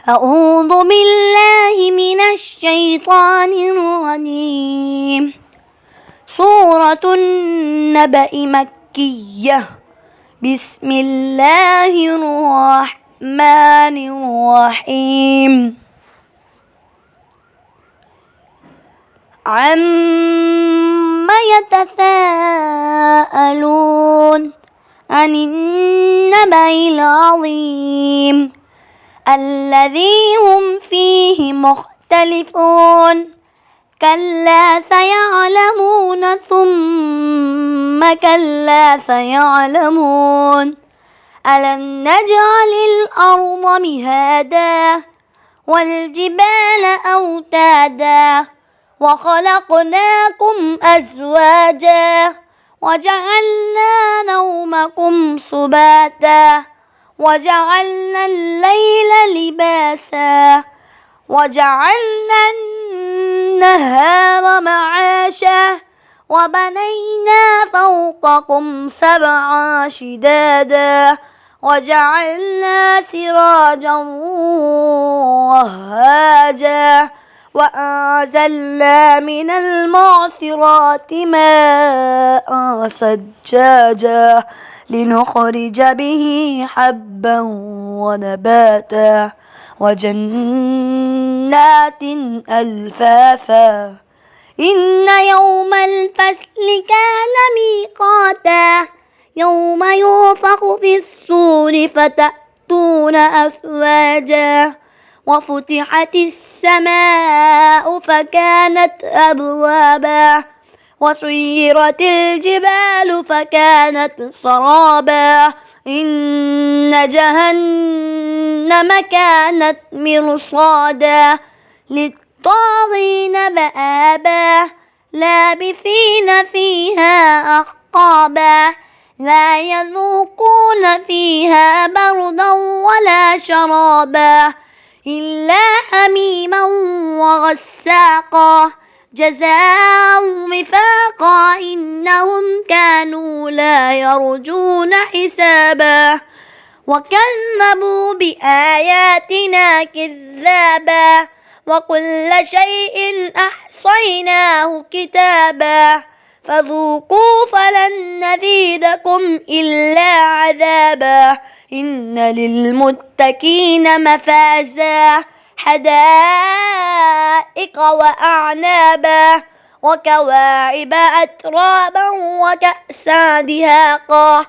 أعوذ بالله من الشيطان الرجيم. سورة النبأ مكية. بسم الله الرحمن الرحيم. عما يتساءلون عن النبأ العظيم الذي هم فيه مختلفون. كلا سيعلمون ثم كلا سيعلمون. ألم نجعل الأرض مهادا والجبال أوتادا وخلقناكم أزواجا وجعلنا نومكم سباتا وجعلنا الليل لباسا وجعلنا النهار معاشا وبنينا فوقكم سبعا شدادا وجعلنا سراجا وهاجا وأنزلنا من المعصرات ماء ثجاجا لنخرج به حبا ونباتا وجنات ألفافا. إن يوم الفصل كان ميقاتا يوم ينفخ في الصور فتأتون أفواجا وفتحت السماء فكانت أبوابا وسيرت الجبال فكانت سرابا. إن جهنم كانت مرصادا للطاغين مآبا لابثين فيها أحقابا لا يذوقون فيها بردا ولا شرابا إلا حميما وغساقا جزاء وفاقا. إنهم كانوا لا يرجون حسابا وكذبوا بآياتنا كذابا وكل شيء أحصيناه كتابا فذوقوا فلن نزيدكم إلا عذابا. إن للمتقين مفازا حدائق وأعنابا وكواعب أترابا وكأسا دهاقا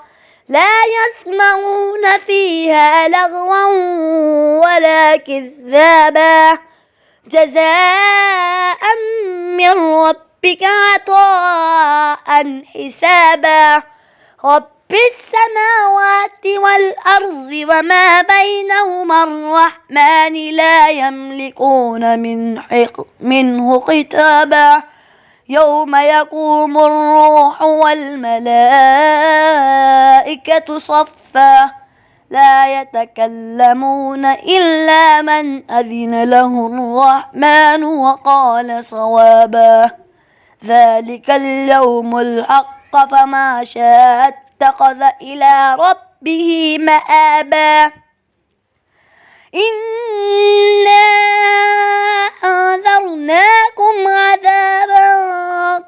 لا يسمعون فيها لغوا ولا كذابا جزاء من ربك عطاء حسابا. رب السماوات والأرض وما بينهما الرحمن لا يملكون منه خطابا. يوم يقوم الروح والملائكة صفا لا يتكلمون إلا من أذن له الرحمن وقال صوابا. ذلك اليوم الحق فما شاء اتخذ إلى ربه مآبا. إنا أنذرناكم عذابا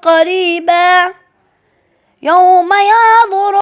قريبا يوم ينظر